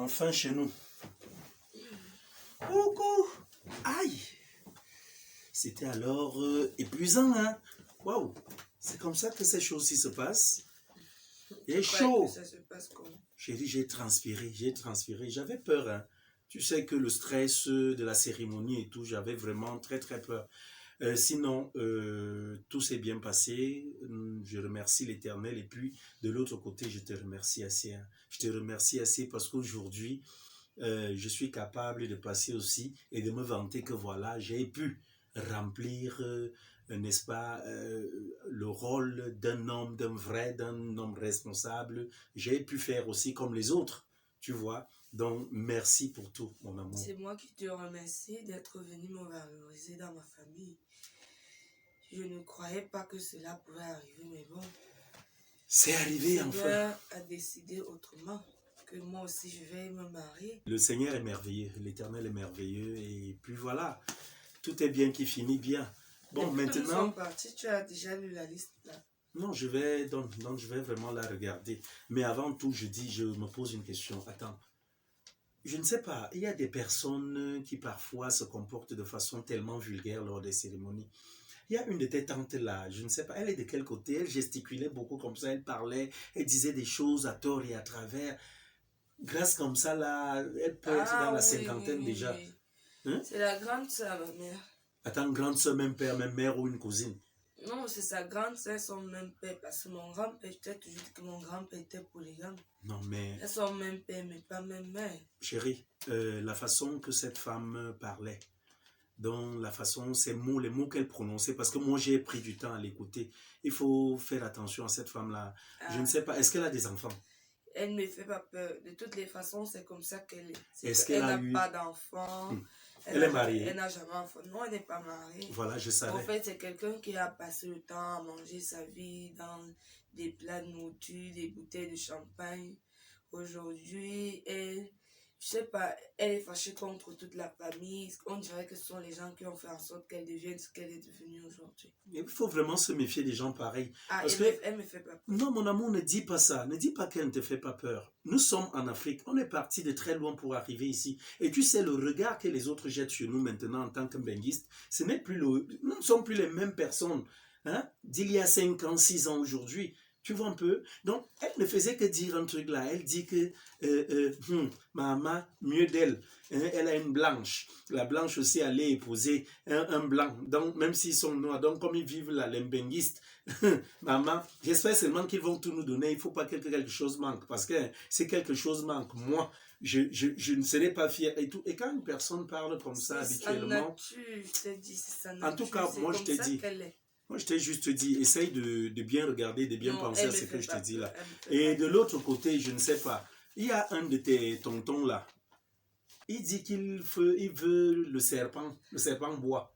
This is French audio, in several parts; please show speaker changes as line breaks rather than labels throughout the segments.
Enfin chez nous. Coucou. Aïe. C'était alors épuisant, hein. Waouh. C'est comme ça que ces choses-ci se passent. Il est chaud.
Ça se passe comment?
Chérie, j'ai transpiré. J'avais peur, hein. Tu sais que le stress de la cérémonie et tout, j'avais vraiment très très peur. Sinon, tout s'est bien passé. Je remercie l'Éternel. Et puis, de l'autre côté, je te remercie assez. Hein. Je te remercie assez parce qu'aujourd'hui, je suis capable de passer aussi et de me vanter que voilà, j'ai pu remplir, n'est-ce pas, le rôle d'un homme, d'un homme responsable. J'ai pu faire aussi comme les autres, tu vois. Donc, merci pour tout, mon amour.
C'est moi qui te remercie d'être venu me valoriser dans ma famille. Je ne croyais pas que cela pouvait arriver, mais bon.
C'est arrivé
enfin. Le
enfin.
Seigneur a décidé autrement, que moi aussi je vais me marier.
Le Seigneur est merveilleux, l'Éternel est merveilleux, et puis voilà, tout est bien qui finit bien. Bon,
depuis
maintenant...
que nous sommes partis, tu as déjà lu la liste là?
Non, je vais vraiment la regarder. Mais avant tout, je me pose une question. Attends, je ne sais pas, il y a des personnes qui parfois se comportent de façon tellement vulgaire lors des cérémonies. Il y a une de tes tantes là, je ne sais pas, elle est de quel côté? Elle gesticulait beaucoup comme ça, elle parlait, elle disait des choses à tort et à travers. Grâce comme ça là, elle peut être dans la cinquantaine déjà.
Oui.
Hein?
C'est la grande sœur, ma mère.
Attends, grande soeur, même père, même mère ou une cousine?
Non, c'est sa grande sœur, son même père. Parce que mon grand-père, je t'ai toujours dit que mon grand-père était polygame.
Non, mais...
Elles sont même père, mais pas même mère.
Chérie, la façon que cette femme parlait, donc la façon, les mots qu'elle prononçait, parce que moi j'ai pris du temps à l'écouter. Il faut faire attention à cette femme-là. Je ne sais pas, est-ce qu'elle a des enfants?
Elle ne me fait pas peur. De toutes les façons, c'est comme ça qu'elle est.
Est-ce qu'elle
n'a pas d'enfant.
Elle est mariée.
Elle n'a jamais d'enfant. Non, elle n'est pas mariée.
Voilà, je savais.
En fait, c'est quelqu'un qui a passé le temps à manger sa vie dans des plats de nourriture, des bouteilles de champagne. Aujourd'hui, je sais pas, elle est fâchée contre toute la famille. On dirait que ce sont les gens qui ont fait en sorte qu'elle devienne ce qu'elle est devenue aujourd'hui.
Il faut vraiment se méfier des gens pareils. Parce
elle me fait pas peur.
Non, mon amour, ne dis pas ça. Ne dis pas qu'elle ne te fait pas peur. Nous sommes en Afrique. On est parti de très loin pour arriver ici. Et tu sais, le regard que les autres jettent sur nous maintenant en tant que benguistes, ce n'est plus nous ne sommes plus les mêmes personnes hein, d'il y a 5 ans, 6 ans aujourd'hui. Tu vois un peu? Donc, elle ne faisait que dire un truc là. Elle dit que maman, mieux d'elle. Elle a une blanche. La blanche aussi allait épouser un blanc. Donc, même s'ils sont noirs, donc comme ils vivent là, les benguistes, maman, j'espère seulement qu'ils vont tout nous donner. Il ne faut pas que quelque chose manque. Parce que si quelque chose manque, moi, je ne serai pas fier et tout. Et quand une personne parle comme ça habituellement... En tout cas, moi je t'ai dit... Moi, je t'ai juste dit, essaye de bien regarder, de bien penser à ce que je te dis là. Et de l'autre côté, je ne sais pas, il y a un de tes tontons là, il dit qu'il veut le serpent bois.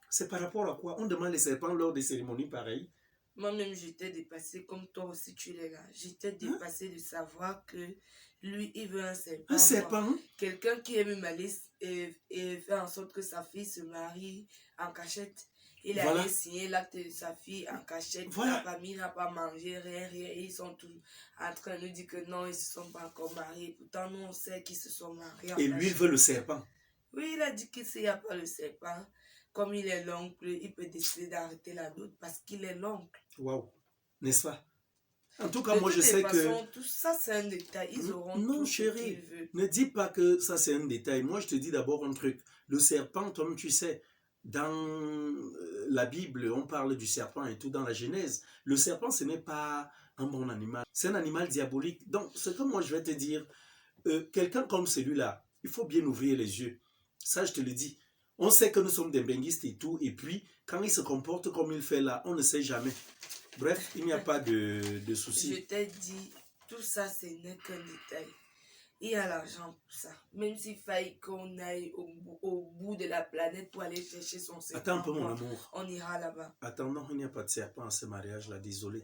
C'est par rapport à quoi? On demande les serpents lors des cérémonies pareilles.
Moi-même, j'étais dépassée, comme toi aussi tu l'es là. J'étais dépassée de savoir que lui, il veut un serpent.
Un serpent?
Quelqu'un qui aime malice et fait en sorte que sa fille se marie en cachette. Il a allé signer l'acte de sa fille en cachette. La famille n'a pas mangé, rien. Et ils sont tous en train de nous dire que non, ils ne se sont pas encore mariés. Pourtant, nous, on sait qu'ils se sont mariés.
Et lui, il veut le serpent?
Oui, il a dit qu'il s'il n'y a pas le serpent, comme il est l'oncle, il peut décider d'arrêter la dot parce qu'il est l'oncle.
Waouh, n'est-ce pas? En tout cas, moi, je sais que...
Tout ça, c'est un détail. Ils auront
non, chérie, ne dis pas que ça, c'est un détail. Moi, je te dis d'abord un truc. Le serpent, comme tu sais, dans la Bible, on parle du serpent et tout dans la Genèse. Le serpent, ce n'est pas un bon animal. C'est un animal diabolique. Donc, ce que moi, je vais te dire, quelqu'un comme celui-là, il faut bien ouvrir les yeux. Ça, je te le dis. On sait que nous sommes des benguistes et tout. Et puis, quand il se comporte comme il fait là, on ne sait jamais. Bref, il n'y a pas de souci.
Je t'ai dit, tout ça, ce n'est qu'un détail. Il y a l'argent pour ça. Même s'il faille qu'on aille au bout de la planète pour aller chercher son serpent.
Attends un peu, mon amour.
On ira là-bas.
Attends, non, il n'y a pas de serpent à ce mariage-là, désolé.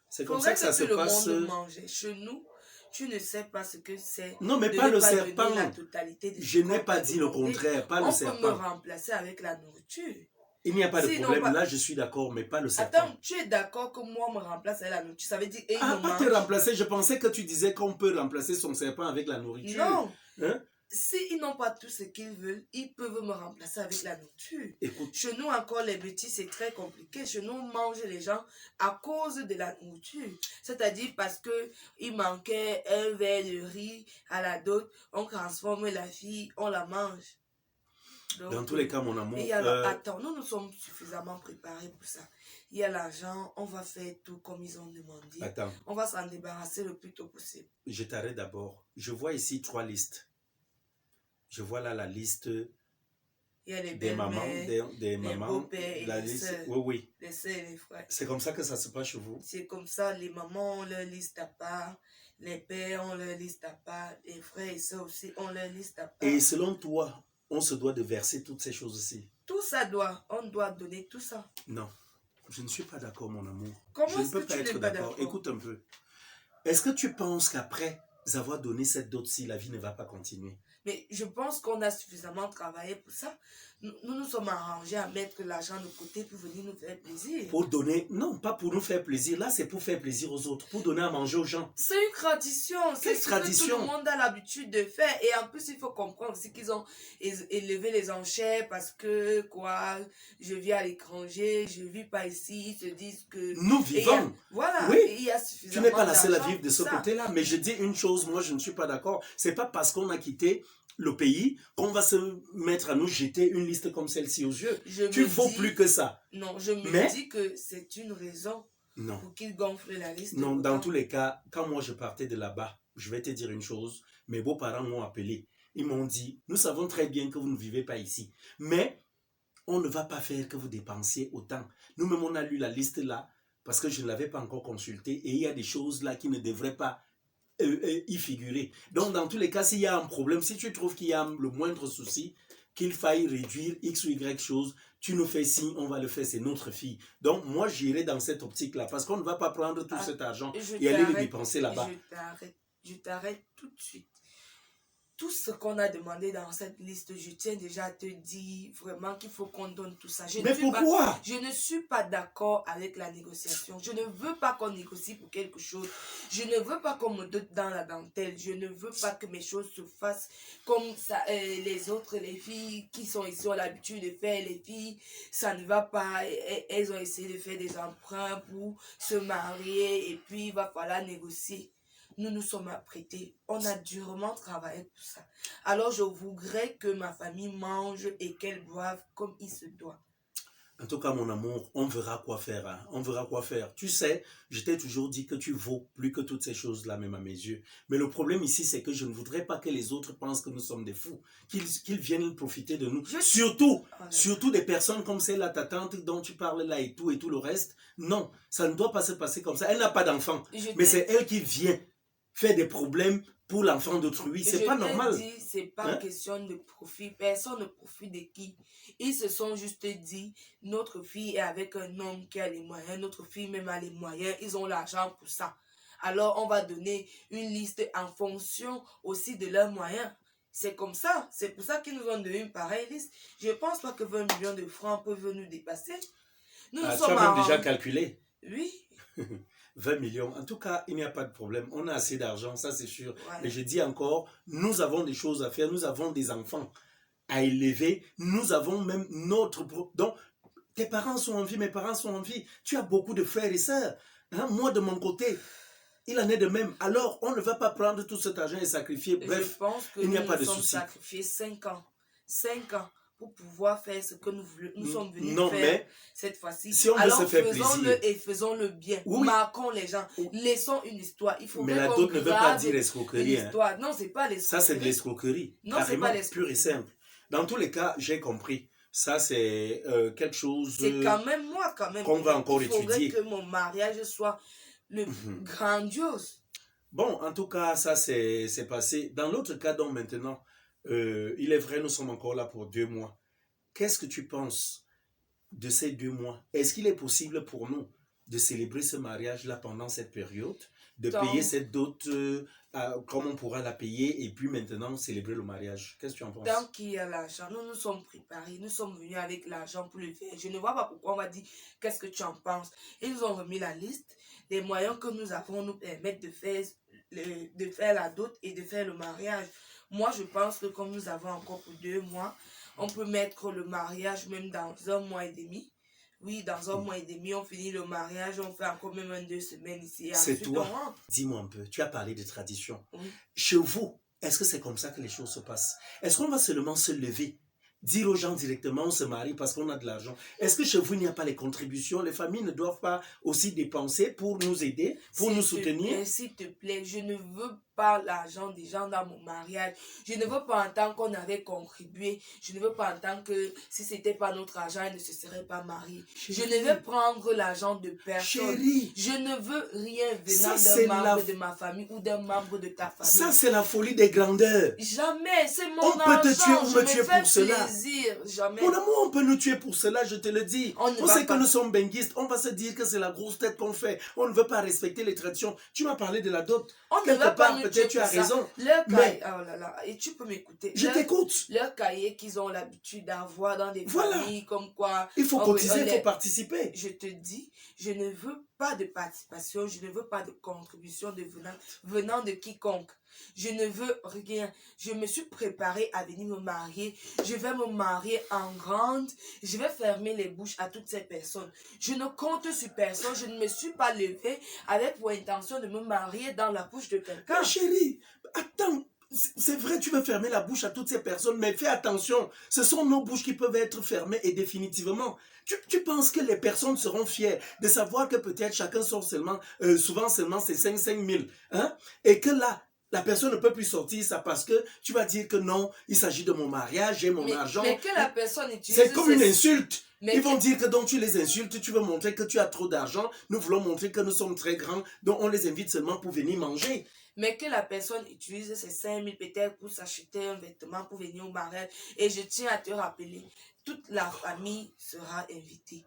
C'est comme ça que ça se passe.
Le monde mangeait. Chez nous, tu ne sais pas ce que c'est.
Non, mais pas le serpent. Je n'ai pas dit le contraire, pas le serpent.
On peut me remplacer avec la nourriture.
Il n'y a pas de
S'ils n'ont
problème.
pas...
Là, je suis d'accord, mais pas le serpent.
Attends, tu es d'accord que moi, on me remplace avec la nourriture? Ça veut dire, et ils
Ah,
me
pas te
mangent.
remplacer. Je pensais que tu disais qu'on peut remplacer son serpent avec la nourriture.
Non.
Hein?
S'ils n'ont pas tout ce qu'ils veulent, ils peuvent me remplacer avec la nourriture.
Écoute,
Chez nous, encore, les bêtises, c'est très compliqué. Chez nous, on mange les gens à cause de la nourriture. C'est-à-dire parce que il manquait un verre de riz à la dot, on transforme la fille, on la mange. Donc,
dans tous les cas, mon amour,
et alors, attends, nous sommes suffisamment préparés pour ça. Il y a l'argent, on va faire tout comme ils ont demandé.
attends,
On va s'en débarrasser le plus tôt possible.
je t'arrête d'abord. Je vois ici 3 listes. Je vois là la liste
Il y a les
des mamans,
belles-mères,
des
les
mamans,
beaux-pères et
la
les
liste.
sœurs.
Oui, oui.
Les sœurs et les frères.
C'est comme ça que ça se passe chez vous.
C'est comme ça, les mamans ont leur liste à part, les pères ont leur liste à part, les frères et sœurs aussi ont leur liste à part.
Et selon toi, on se doit de verser toutes ces choses-ci.
Tout ça on doit donner tout ça.
Non, je ne suis pas d'accord, mon amour.
Comment
Je ne
est-ce
peux
que
pas
tu
être
n'es pas
d'accord.
d'accord?
Écoute un peu. Est-ce que tu penses qu'après avoir donné cette dot-ci, la vie ne va pas continuer?
Mais je pense qu'on a suffisamment travaillé pour ça. Nous sommes arrangés à mettre l'argent de côté pour venir nous faire plaisir.
Pour donner, non, pas pour nous faire plaisir. Là, c'est pour faire plaisir aux autres, pour donner à manger aux gens.
C'est une tradition. C'est
Quelle
ce que
tradition?
tout le monde a l'habitude de faire. Et en plus, il faut comprendre aussi qu'ils ont élevé les enchères parce que, quoi, je vis à l'étranger, je ne vis pas ici. Ils se disent que...
Nous vivons.
Voilà,
Oui.
il y a
Tu
suffisamment
n'es pas la seule à
d'argent
vivre de
pour
ce
ça.
côté-là. Mais je dis une chose, moi, je ne suis pas d'accord. C'est pas parce qu'on a quitté le pays qu'on va se mettre à nous jeter une liste comme celle-ci aux yeux. Tu vaux plus que ça.
Non, je me
Mais-
dis que c'est une raison
Non.
pour qu'ils gonflent la liste.
Non, dans
autant.
tous les cas, quand moi je partais de là-bas, je vais te dire une chose, mes beaux-parents m'ont appelé. Ils m'ont dit, nous savons très bien que vous ne vivez pas ici, mais on ne va pas faire que vous dépensiez autant. Nous-mêmes, on a lu la liste là, parce que je ne l'avais pas encore consultée, et il y a des choses là qui ne devraient pas y figurer. Donc, dans tous les cas, s'il y a un problème, si tu trouves qu'il y a le moindre souci, qu'il faille réduire X ou Y chose, tu nous fais signe, on va le faire, c'est notre fille. Donc, moi, j'irai dans cette optique-là, parce qu'on ne va pas prendre tout cet argent et aller le dépenser là-bas.
Je t'arrête tout de suite. Tout ce qu'on a demandé dans cette liste, je tiens déjà à te dire vraiment qu'il faut qu'on donne tout ça.
Mais pourquoi?
Je ne suis pas d'accord avec la négociation. Je ne veux pas qu'on négocie pour quelque chose. Je ne veux pas qu'on me dote dans la dentelle. Je ne veux pas que mes choses se fassent comme ça. Les autres, les filles qui sont ici ont l'habitude de faire. Les filles, ça ne va pas. Elles ont essayé de faire des emprunts pour se marier et puis il va falloir négocier. Nous nous sommes apprêtés. On a durement travaillé pour ça. Alors je voudrais que ma famille mange et qu'elle boive comme il se doit.
En tout cas, mon amour, on verra quoi faire. Hein. On verra quoi faire. Tu sais, je t'ai toujours dit que tu vaux plus que toutes ces choses-là, même à mes yeux. Mais le problème ici, c'est que je ne voudrais pas que les autres pensent que nous sommes des fous. Qu'ils viennent profiter de nous. Surtout des personnes comme celle-là, ta tante dont tu parles là et tout le reste. Non, ça ne doit pas se passer comme ça. Elle n'a pas d'enfant. Mais c'est elle qui vient faire des problèmes pour l'enfant d'autrui. C'est pas normal.
C'est pas question de profit. Personne ne profite de qui. Ils se sont juste dit, notre fille est avec un homme qui a les moyens, notre fille même a les moyens, ils ont l'argent pour ça. Alors on va donner une liste en fonction aussi de leurs moyens. C'est comme ça. C'est pour ça qu'ils nous ont donné une pareille liste. Je pense pas que 20 millions de francs peuvent nous dépasser.
Tu as même déjà calculé?
Oui.
20 millions. En tout cas, il n'y a pas de problème. On a assez d'argent, ça c'est sûr.
Voilà.
Mais je dis encore, nous avons des choses à faire. Nous avons des enfants à élever. Nous avons même notre... Donc, tes parents sont en vie, mes parents sont en vie. Tu as beaucoup de frères et sœurs. Hein? Moi, de mon côté, il en est de même. Alors, on ne va pas prendre tout cet argent et sacrifier. Bref,
je pense que
il n'y a pas de
nous
souci.
sommes sacrifiés 5 ans. 5 ans. Pour pouvoir faire ce que nous sommes venus faire
mais
cette fois-ci.
Si on veut se faire plaisir.
Faisons-le et faisons-le bien.
Oui.
Marquons les gens. Laissons une histoire. Il faut
mais la dot ne veut pas dire escroquerie. Hein.
Non, c'est pas l'escroquerie.
Ça, c'est de l'escroquerie.
Non, c'est pas l'escroquerie.
Pur et simple. Dans tous les cas, j'ai compris. Ça, c'est quelque chose...
C'est quand même moi,
qu'on va encore étudier.
Il faudrait que mon mariage soit le grandiose.
Bon, en tout cas, ça, c'est passé. Dans l'autre cas, donc maintenant... il est vrai, nous sommes encore là pour 2 mois. Qu'est-ce que tu penses de ces 2 mois? Est-ce qu'il est possible pour nous de célébrer ce mariage-là pendant cette période? de
Tant,
payer cette dot, comme on pourra la payer, et puis maintenant célébrer le mariage. Qu'est-ce que tu en
tant
penses?
qu'il y a l'argent, nous nous sommes préparés, nous sommes venus avec l'argent pour le faire. Je ne vois pas pourquoi on va dire qu'est-ce que tu en penses. Ils nous ont remis la liste. Les moyens que nous avons nous permettent de faire la dot et de faire le mariage. Moi, je pense que comme nous avons encore pour 2 mois, on peut mettre le mariage même dans 1 mois et demi. Oui, dans un mois et demi, on finit le mariage, on fait encore même 2 semaines ici. Et
C'est
ensuite, on
toi.
rentre.
Dis-moi un peu, tu as parlé de tradition.
Oui.
Chez vous, est-ce que c'est comme ça que les choses se passent? Est-ce qu'on va seulement se lever, dire aux gens directement, on se marie parce qu'on a de l'argent? Est-ce que chez vous, il n'y a pas les contributions? Les familles ne doivent pas aussi dépenser pour nous aider, pour nous soutenir?
S'il te plaît, je ne veux pas l'argent des gens dans mon mariage. Je ne veux pas entendre qu'on avait contribué. Je ne veux pas entendre que si c'était pas notre argent, ils ne se seraient pas mariés. Je ne veux prendre l'argent de personne.
Chérie,
Je ne veux rien
ça,
venant
c'est
d'un membre
la-
de ma famille ou d'un membre de ta
ça
famille.
c'est la folie des grandeurs.
Jamais, c'est mon
On peut te tuer
argent.
ou
Je
me
me
tuer
fais
pour cela.
plaisir. Jamais.
Mon amour, on peut nous tuer pour cela, je te le dis.
On ne
On
va
sait que
pas.
nous sommes benguistes, on va se dire que c'est la grosse tête qu'on fait. On ne veut pas respecter les traditions. Tu m'as parlé de la dot.
On ne
Quelque
va pas
part,
nous
peut-être
tuer
tu
pour
as
ça.
raison.
Leur
Mais
cahier, oh là là, et tu peux m'écouter.
je t'écoute.
Leur cahier qu'ils ont l'habitude d'avoir dans des
Voilà.
familles comme quoi.
Il faut
on
cotiser, il
les-
faut participer.
Je te dis, je ne veux pas de participation, je ne veux pas de contribution venant de quiconque. Je ne veux rien. Je me suis préparée à venir me marier. Je vais me marier en grande. Je vais fermer les bouches à toutes ces personnes. Je ne compte sur personne. Je ne me suis pas levée avec pour intention de me marier dans la bouche de quelqu'un.
Mais chérie, attends. C'est vrai, tu veux fermer la bouche à toutes ces personnes, mais fais attention. Ce sont nos bouches qui peuvent être fermées et définitivement. Tu penses que les personnes seront fières de savoir que peut-être chacun sort seulement, souvent seulement c'est 5 000, hein? Et que là, la personne ne peut plus sortir ça parce que tu vas dire que non, il s'agit de mon mariage, j'ai mon argent.
Mais que la personne utilise...
C'est comme une insulte.
Mais
Ils vont dire que donc tu les insultes, tu veux montrer que tu as trop d'argent. Nous voulons montrer que nous sommes très grands, donc on les invite seulement pour venir manger.
Mais que la personne utilise ces 5 000 peut-être pour s'acheter un vêtement pour venir au mariage. Et je tiens à te rappeler, toute la famille sera invitée.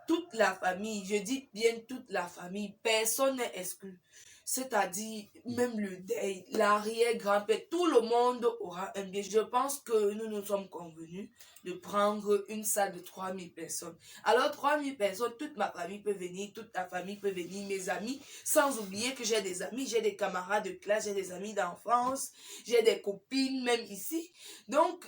Toute la famille, je dis bien toute la famille, personne n'est exclu. C'est-à-dire, même le deuil, l'arrière-grand-père, tout le monde aura un bien. Je pense que nous nous sommes convenus de prendre une salle de 3 000 personnes. Alors, 3 000 personnes, toute ma famille peut venir, toute ta famille peut venir, mes amis, sans oublier que j'ai des amis, j'ai des camarades de classe, j'ai des amis d'enfance, j'ai des copines, même ici. Donc,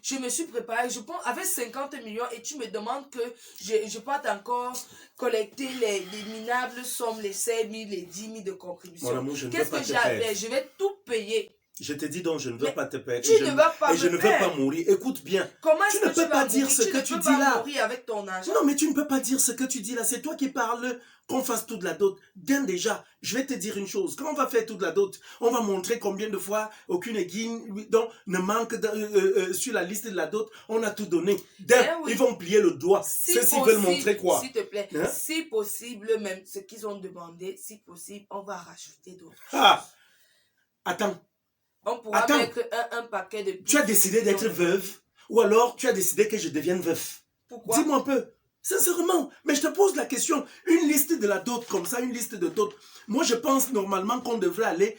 je me suis préparée, je pense, avec 50 millions et tu me demandes que je parte encore collecter les minables sommes, les 5 000, les 10 000 de contribution.
Mon amour, je ne veux
Qu'est-ce
pas
que
te
j'ai à
perdre.
faire? Je vais tout payer.
Je te dis donc, je ne veux
Mais
pas te perdre.
tu ne vas pas
et je
me
ne veux pas
perdre.
mourir. Écoute bien.
Comment
Tu
est-ce
ne
que
peux
tu
pas
vas
dire
mourir?
ce
Tu
que
ne
tu
peux
dis
pas
là.
mourir avec ton argent.
Non, mais tu ne peux pas dire ce que tu dis là. C'est toi qui parles qu'on fasse toute la dot. Bien déjà, je vais te dire une chose. Quand on va faire toute la dot, on va montrer combien de fois aucune aiguille donc, ne manque sur la liste de la dot. On a tout donné.
Oui.
Ils vont plier le doigt.
Si
Ceux-ci veulent montrer quoi?
s'il te plaît,
Hein?
si possible même, ce qu'ils ont demandé, si possible, on va rajouter d'autres.
Ah! Attends.
On pourra
Attends.
mettre un paquet de...
Tu as décidé d'être veuve? Ou alors tu as décidé que je devienne veuf?
Pourquoi?
Dis-moi un peu. Sincèrement, mais je te pose la question. Une liste de la dot comme ça, une liste de dot. Moi, je pense normalement qu'on devrait aller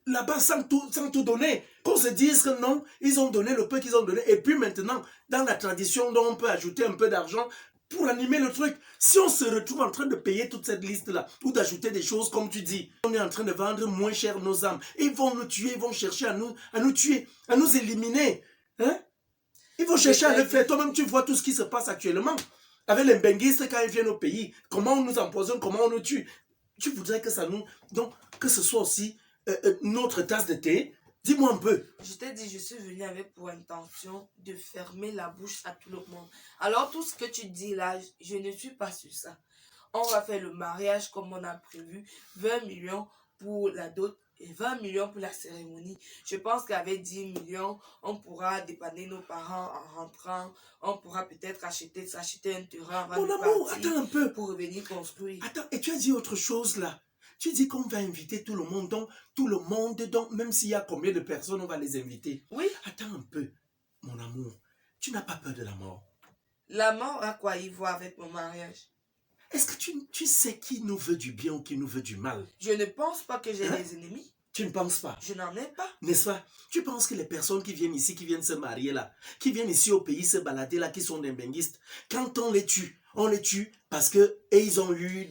là-bas sans tout donner. Qu'on se dise que non, ils ont donné le peu qu'ils ont donné. Et puis maintenant, dans la tradition, dont on peut ajouter un peu d'argent pour animer le truc. Si on se retrouve en train de payer toute cette liste-là, ou d'ajouter des choses comme tu dis, on est en train de vendre moins cher nos âmes. Ils vont nous tuer, ils vont chercher à nous tuer, à nous éliminer. Hein? Ils vont chercher à le faire. Toi-même, tu vois tout ce qui se passe actuellement. Avec les benguistes, quand ils viennent au pays, comment on nous empoisonne, comment on nous tue. Tu voudrais que ça nous... Donc, que ce soit aussi notre tasse de thé. Dis-moi un peu.
Je t'ai dit, je suis venue avec pour intention de fermer la bouche à tout le monde. Alors, tout ce que tu dis là, je ne suis pas sur ça. On va faire le mariage comme on a prévu. 20 millions pour la dot et 20 millions pour la cérémonie. Je pense qu'avec 10 millions, on pourra dépanner nos parents en rentrant. On pourra peut-être s'acheter un terrain avant
Mon
de
amour,
partir
attends un peu.
pour revenir construire.
Attends, et tu as dit autre chose là. Tu dis qu'on va inviter tout le monde. Donc même s'il y a combien de personnes, on va les inviter.
Oui.
Attends un peu, mon amour. Tu n'as pas peur de la mort?
La mort a quoi y voir avec mon mariage?
Est-ce que tu sais qui nous veut du bien ou qui nous veut du mal?
Je ne pense pas que j'ai
Hein?
des ennemis.
Tu ne penses pas?
Je n'en ai pas.
N'est-ce pas? Tu penses que les personnes qui viennent ici, qui viennent se marier là, qui viennent ici au pays se balader là, qui sont des benguistes, quand on les tue parce que et ils ont eu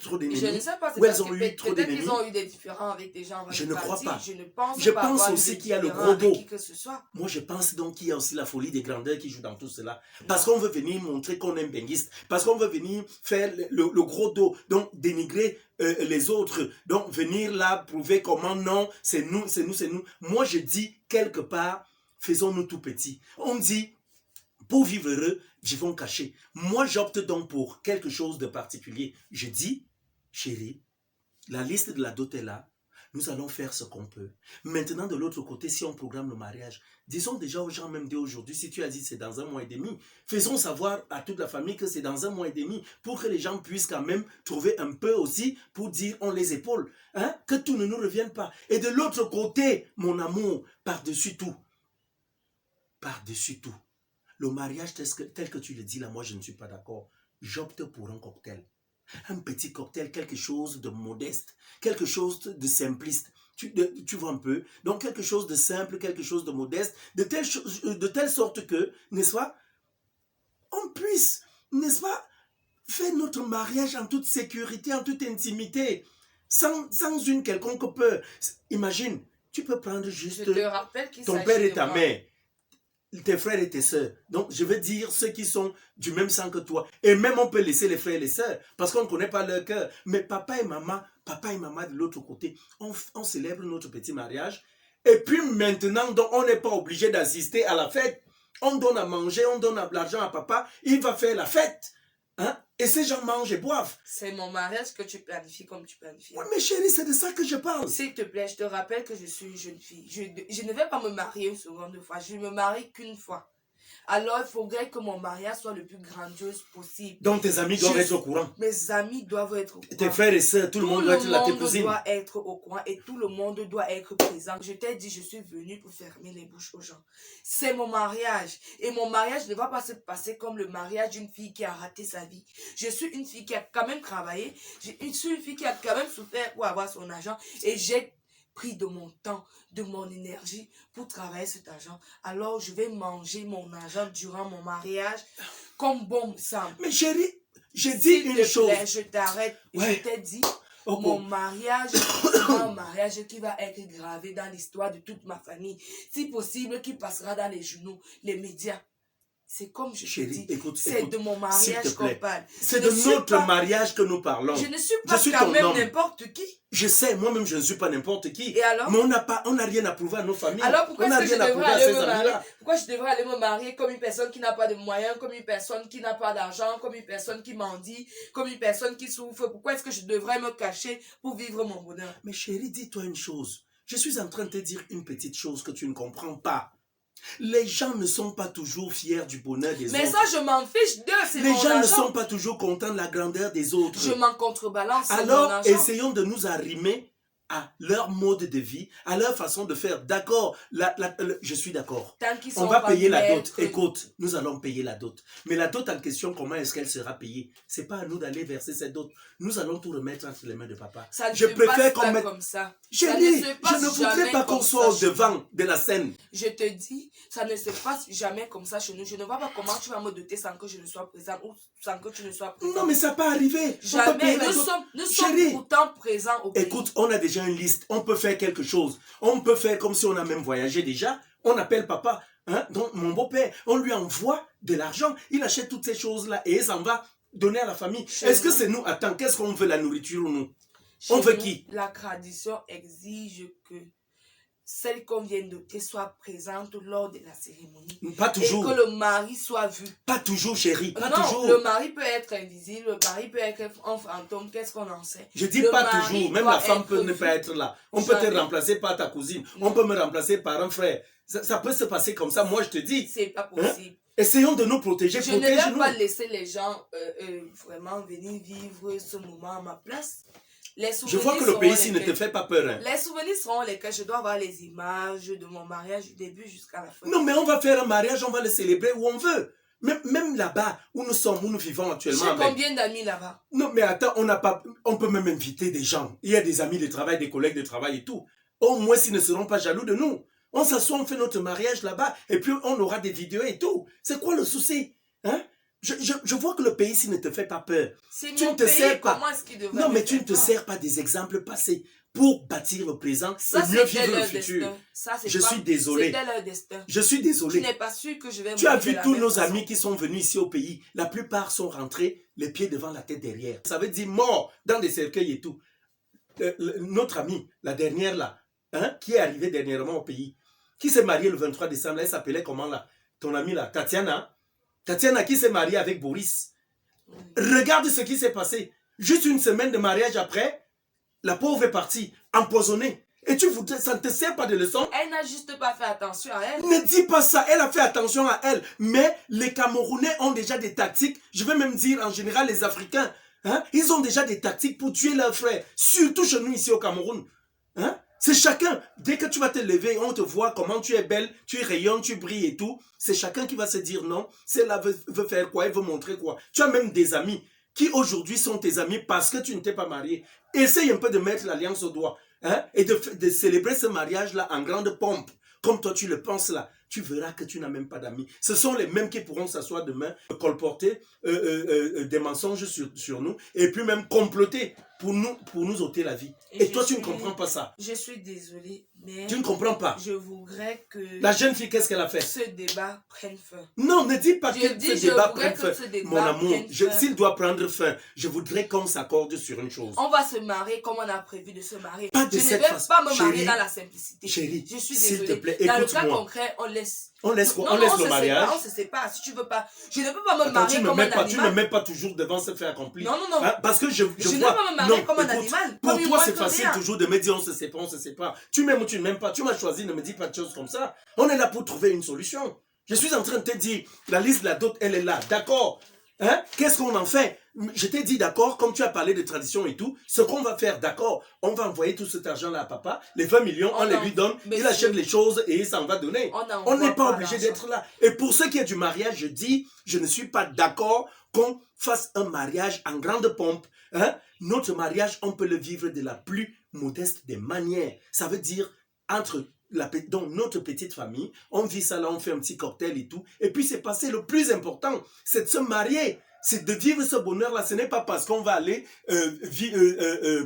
trop d'ennemis.
Je ne sais pas, c'est
Ou
parce
elles ont
que
eu trop
peut-être
d'ennemis.
qu'ils ont eu des différends avec des gens.
Je ne crois pas.
Je ne pense
Je
pas
pense
avoir eu
aussi
des
qu'il y a le
différends
gros
avec
dos.
qui que ce soit.
Moi, je pense donc qu'il y a aussi la folie des grandeurs qui joue dans tout cela. Parce qu'on veut venir montrer qu'on est benguiste. Parce qu'on veut venir faire le gros dos. Donc, dénigrer les autres. Donc, venir là prouver comment non, c'est nous, c'est nous, c'est nous. Moi, je dis quelque part, faisons-nous tout petits. On dit, pour vivre heureux, vivons cachés. Moi, j'opte donc pour quelque chose de particulier. Je dis, chérie, la liste de la dot est là. Nous allons faire ce qu'on peut. Maintenant, de l'autre côté, si on programme le mariage, disons déjà aux gens même dès aujourd'hui, si tu as dit c'est dans 1 mois et demi, faisons savoir à toute la famille que c'est dans 1 mois et demi pour que les gens puissent quand même trouver un peu aussi pour dire on les épaules. Hein? Que tout ne nous revienne pas. Et de l'autre côté, mon amour, par-dessus tout, le mariage tel que tu le dis là, moi je ne suis pas d'accord. J'opte pour un cocktail. Un petit cocktail, quelque chose de modeste, quelque chose de simpliste. Tu vois un peu? Donc quelque chose de simple, quelque chose de modeste, de telle sorte que, n'est-ce pas, on puisse, n'est-ce pas, faire notre mariage en toute sécurité, en toute intimité, sans une quelconque peur. Imagine, tu peux prendre juste ton père et ta mère, tes frères et tes sœurs. Donc, je veux dire ceux qui sont du même sang que toi. Et même, on peut laisser les frères et les sœurs parce qu'on ne connaît pas leur cœur. Mais papa et maman de l'autre côté, on célèbre notre petit mariage. Et puis maintenant, donc, on n'est pas obligé d'assister à la fête. On donne à manger, on donne de l'argent à papa. Il va faire la fête. Hein? Et ces gens mangent et boivent.
C'est mon mariage que tu planifies comme tu planifies.
Oui, mais chérie, c'est de ça que je parle.
S'il te plaît, je te rappelle que je suis une jeune fille. Je ne vais pas me marier une seconde fois. Je ne me marie qu'une fois. Alors, il faudrait que mon mariage soit le plus grandiose possible.
Donc, tes amis doivent être au courant.
Mes amis doivent être au courant.
Tes frères et sœurs, tout le monde doit être là, tes cousines.
Tout le monde doit être au courant et tout le monde doit être présent. Je t'ai dit, je suis venue pour fermer les bouches aux gens. C'est mon mariage. Et mon mariage ne va pas se passer comme le mariage d'une fille qui a raté sa vie. Je suis une fille qui a quand même travaillé. Je suis une fille qui a quand même souffert pour avoir son argent. Et j'ai pris de mon temps, de mon énergie pour travailler cet argent. Alors, je vais manger mon argent durant mon mariage comme bon me semble.
Mais chérie, j'ai dit une chose.
Plaît, je t'arrête. Ouais. Je t'ai dit, mon mariage sera un mariage qui va être gravé dans l'histoire de toute ma famille. Si possible, qui passera dans les journaux, les médias. C'est comme je te dis, c'est de mon mariage qu'on parle.
C'est de notre mariage que nous parlons.
Je ne suis pas quand même n'importe qui.
Je sais, moi-même je ne suis pas n'importe qui.
Et alors?
Mais on n'a rien à prouver à nos familles.
Alors pourquoi est-ce que je devrais aller me marier? Pourquoi je devrais aller me marier comme une personne qui n'a pas de moyens, comme une personne qui n'a pas d'argent, comme une personne qui mendie, comme une personne qui souffre? Pourquoi est-ce que je devrais me cacher pour vivre mon bonheur?
Mais chérie, dis-toi une chose. Je suis en train de te dire une petite chose que tu ne comprends pas. Les gens ne sont pas toujours fiers du bonheur des autres.
Mais ça, je m'en fiche d'eux.
Les gens ne sont pas toujours contents de la grandeur des autres.
Je m'en contrebalance.
Alors, essayons de nous arrimer à leur mode de vie, à leur façon de faire. D'accord, je suis d'accord. On va payer la dot. Écoute, nous allons payer la dot. Mais la dot en question, comment est-ce qu'elle sera payée? C'est pas à nous d'aller verser cette dot. Nous allons tout remettre entre les mains de papa.
Ça ne se passe pas comme ça.
Chérie, je ne voudrais pas qu'on soit au devant de la scène.
Je te dis, ça ne se passe jamais comme ça chez nous. Je ne vois pas comment tu vas me doter sans que je ne sois présent ou sans que tu ne sois présent.
Non, mais ça peut arriver.
Jamais. Nous sommes pourtant présents au pays.
Écoute, on a déjà une liste. On peut faire quelque chose. On peut faire comme si on a même voyagé déjà. On appelle papa, hein, donc mon beau-père. On lui envoie de l'argent. Il achète toutes ces choses-là et il s'en va donner à la famille. Est-ce que c'est nous? Attends, qu'est-ce qu'on veut, la nourriture ou nous? On veut qui?
La tradition exige que celle qu'on vient doter soit présente lors de la cérémonie.
Pas toujours.
Et que le mari soit vu.
Pas toujours, chérie. Pas toujours.
Le mari peut être invisible, le mari peut être un fantôme, qu'est-ce qu'on en sait?
Je dis pas toujours. Même la femme peut ne pas être là. On peut te remplacer par ta cousine. On peut me remplacer par un frère. Ça peut se passer comme ça, moi je te dis.
C'est pas possible.
Essayons de nous protéger.
Je ne vais pas laisser les gens vraiment venir vivre ce moment à ma place.
Je vois que le pays ici ne te fait pas peur. Hein.
Les souvenirs seront lesquels je dois avoir les images de mon mariage du début jusqu'à la fin.
Non, mais on va faire un mariage, on va le célébrer où on veut. Même là-bas où nous sommes, où nous vivons actuellement.
J'ai combien d'amis là-bas?
Non, mais attends, on peut même inviter des gens. Il y a des amis de travail, des collègues de travail et tout. Au moins, s'ils ne seront pas jaloux de nous. On s'assoit, on fait notre mariage là-bas, et puis on aura des vidéos et tout. C'est quoi le souci? Hein? Je vois que le pays ici ne te fait pas peur.
C'est
Tu
mon
ne te
pays,
sers pas.
comment est-ce qu'il devrait
Non,
me
mais tu ne
faire
te
peur?
sers pas des exemples passés pour bâtir le présent
Ça,
et mieux
c'était
vivre le
leur
futur.
destin. Ça, c'est
Je
pas-
suis désolé.
C'était leur destin.
Je suis
Tu
désolé.
n'es pas sûr que je vais
Tu as
mourir de
vu
la
tous
même
nos
façon.
amis qui sont venus ici au pays. La plupart sont rentrés les pieds devant la tête derrière. Ça veut dire mort dans des cercueils et tout. Notre amie, la dernière là, hein, qui est arrivée dernièrement au pays, qui s'est mariée le 23 décembre, elle s'appelait comment là? Ton amie là, Tatiana. Tatiana qui s'est mariée avec Boris. Regarde ce qui s'est passé. Juste une semaine de mariage après, la pauvre est partie, empoisonnée. Et ça ne te sert pas de leçon?
Elle n'a juste pas fait attention à elle.
Ne dis pas ça, elle a fait attention à elle. Mais les Camerounais ont déjà des tactiques, je vais même dire en général les Africains, hein, ils ont déjà des tactiques pour tuer leurs frères, surtout chez nous ici au Cameroun. Hein? C'est chacun, dès que tu vas te lever, on te voit comment tu es belle, tu rayonnes, tu brilles et tout. C'est chacun qui va se dire non, celle-là veut faire quoi, elle veut montrer quoi. Tu as même des amis qui aujourd'hui sont tes amis parce que tu ne t'es pas marié. Essaye un peu de mettre l'alliance au doigt, hein, et de célébrer ce mariage-là en grande pompe, comme toi tu le penses là. Tu verras que tu n'as même pas d'amis. Ce sont les mêmes qui pourront s'asseoir demain, colporter des mensonges sur nous, et puis même comploter pour nous ôter la vie. Et toi, tu ne comprends pas ça.
Je suis désolée, mais
Tu ne comprends pas.
je voudrais que
La jeune fille, qu'est-ce qu'elle a fait?
ce débat prenne fin.
Non, ne dis pas
Je
que
dis,
ce
je
débat
voudrais
prenne
que
fin.
ce débat
Mon amour,
prenne fin.
s'il doit prendre fin, je voudrais qu'on s'accorde sur une chose.
On va se marier comme on a prévu de se marier.
Pas de
Je ne
cette
vais
façon.
pas me marier
Chérie,
dans la simplicité.
Chérie,
Je suis
s'il te
désolée.
plaît,
Dans le cas
écoute-moi.
concret, on laisse.
On laisse quoi?
Non,
On laisse le
se
mariage.
sépare, on se sépare. Si tu veux pas, je ne peux pas me
Attends,
marier comme un
tu ne
animal.
me mets pas toujours devant se faire accomplir.
Non, non, non.
Hein, parce que je
Je ne
vois.
veux pas me marier
Non,
comme un
écoute,
animal.
pour
Comme une
toi, c'est
moite
facile
rien.
toujours de me dire on se sépare, on se sépare. Tu m'aimes ou tu ne m'aimes pas. Tu m'as choisi, ne me dis pas de choses comme ça. On est là pour trouver une solution. Je suis en train de te dire, la liste de la dot, elle est là. D'accord. Hein? Qu'est-ce qu'on en fait? Je t'ai dit d'accord, comme tu as parlé de tradition et tout, ce qu'on va faire, d'accord, on va envoyer tout cet argent-là à papa, les 20 millions, on les lui donne, il achète les choses et il s'en va donner. On n'est pas obligé d'être là. Et pour ce qui est du mariage, je dis, je ne suis pas d'accord qu'on fasse un mariage en grande pompe. Hein? Notre mariage, on peut le vivre de la plus modeste des manières. Ça veut dire, entre donc notre petite famille, on vit ça là, on fait un petit cocktail et tout, et puis c'est passé. Le plus important, c'est de se marier, c'est de vivre ce bonheur-là. Ce n'est pas parce qu'on va aller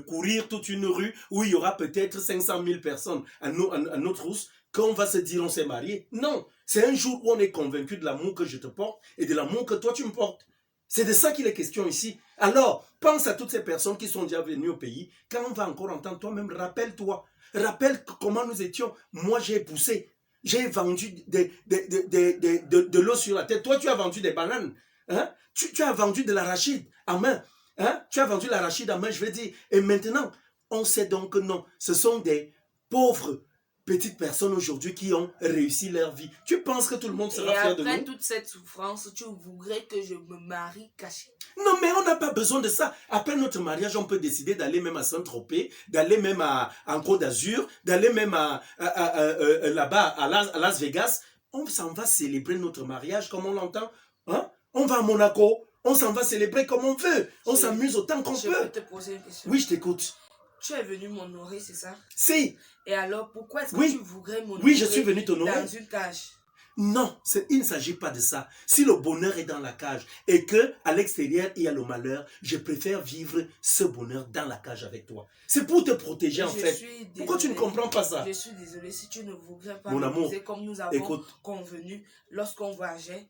courir toute une rue où il y aura peut-être 500 000 personnes à notre rousse qu'on va se dire on s'est marié. Non, c'est un jour où on est convaincu de l'amour que je te porte et de l'amour que toi tu me portes. C'est de ça qu'il est question ici. Alors, pense à toutes ces personnes qui sont déjà venues au pays. Quand on va encore entendre toi-même, rappelle-toi. Rappelle comment nous étions. Moi, j'ai poussé. J'ai vendu de l'eau sur la tête. Toi, tu as vendu des bananes. Hein? Tu as vendu de l'arachide à main. Hein? Tu as vendu l'arachide à main, je vais dire. Et maintenant, on sait donc que non. Ce sont des pauvres petites personnes aujourd'hui qui ont réussi leur vie. Tu penses que tout le monde sera fier de nous?
Et après toute cette souffrance, tu voudrais que je me marie caché?
Non, mais on n'a pas besoin de ça. Après notre mariage, on peut décider d'aller même à Saint-Tropez, d'aller même en Côte d'Azur, d'aller même là-bas à Las Vegas. On s'en va célébrer notre mariage comme on l'entend. Hein? On va à Monaco. On s'en va célébrer comme on veut. On s'amuse autant qu'on peut.
Je peux te poser une question?
Oui, je t'écoute.
Tu es venu m'honorer, c'est ça?
Si.
Et alors, pourquoi est-ce que
Oui.
tu voudrais m'honorer?
Oui, je suis venu t'honorer.
Dans une cage?
Non, il ne s'agit pas de ça. Si le bonheur est dans la cage et que à l'extérieur il y a le malheur, je préfère vivre ce bonheur dans la cage avec toi. C'est pour te protéger en fait. Pourquoi tu ne comprends pas ça?
Je suis désolée, si tu ne voudrais pas
Mon amour,
comme nous avons convenu lorsqu'on voyageait,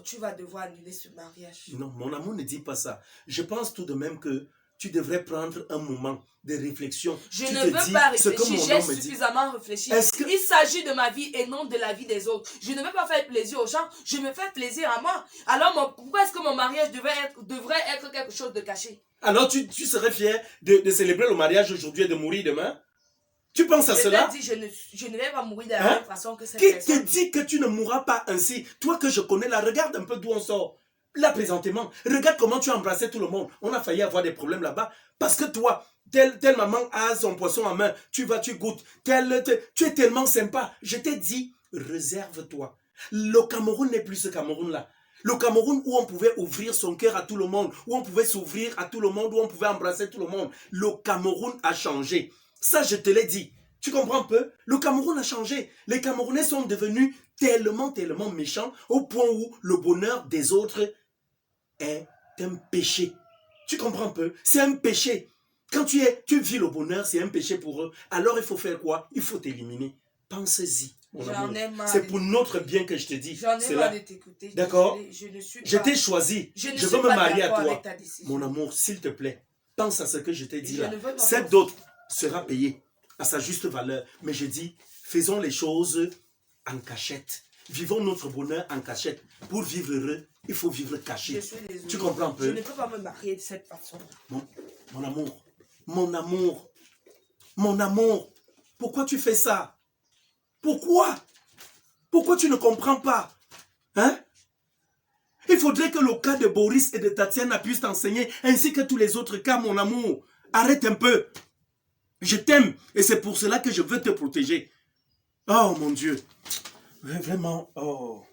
tu vas devoir annuler ce mariage.
Non, mon amour, ne dis pas ça. Je pense tout de même que tu devrais prendre un moment de réflexion.
Je ne veux pas réfléchir, j'ai suffisamment réfléchi. Il s'agit de ma vie et non de la vie des autres. Je ne veux pas faire plaisir aux gens, je me fais plaisir à moi. Alors pourquoi est-ce que mon mariage devrait être quelque chose de caché?
Alors tu serais fier de célébrer le mariage aujourd'hui et de mourir demain? Tu penses à cela?
Je ne vais pas mourir de la même façon que cette
personne. Qui te dit que tu ne mourras pas ainsi? Toi que je connais là, regarde un peu d'où on sort. Là, présentement, regarde comment tu as embrassé tout le monde. On a failli avoir des problèmes là-bas. Parce que toi, telle maman a son poisson en main. Tu vas, tu goûtes. Tu es tellement sympa. Je t'ai dit, réserve-toi. Le Cameroun n'est plus ce Cameroun-là. Le Cameroun où on pouvait ouvrir son cœur à tout le monde, où on pouvait s'ouvrir à tout le monde, où on pouvait embrasser tout le monde. Le Cameroun a changé. Ça, je te l'ai dit. Tu comprends un peu? Le Cameroun a changé. Les Camerounais sont devenus tellement méchants au point où le bonheur des autres est un péché. Tu comprends un peu? C'est un péché. Quand tu vis le bonheur, c'est un péché pour eux. Alors il faut faire quoi? Il faut t'éliminer. Pense-y. C'est pour notre bien que je te dis.
J'en ai marre de t'écouter.
D'accord?
Je
t'ai choisi. Je veux me marier à toi. Mon amour, s'il te plaît, pense à ce que je t'ai dit là. Cette dot sera payée à sa juste valeur. Mais je dis, faisons les choses en cachette. Vivons notre bonheur en cachette. Pour vivre heureux, il faut vivre caché.
Je suis désolée.
Tu comprends un peu?
Je ne peux pas me marier de cette façon.
Mon amour, mon amour, mon amour, pourquoi tu fais ça? Pourquoi? Pourquoi tu ne comprends pas? Hein? Il faudrait que le cas de Boris et de Tatiana puisse t'enseigner, ainsi que tous les autres cas, mon amour. Arrête un peu. Je t'aime et c'est pour cela que je veux te protéger. Oh mon Dieu. Vraiment, oh.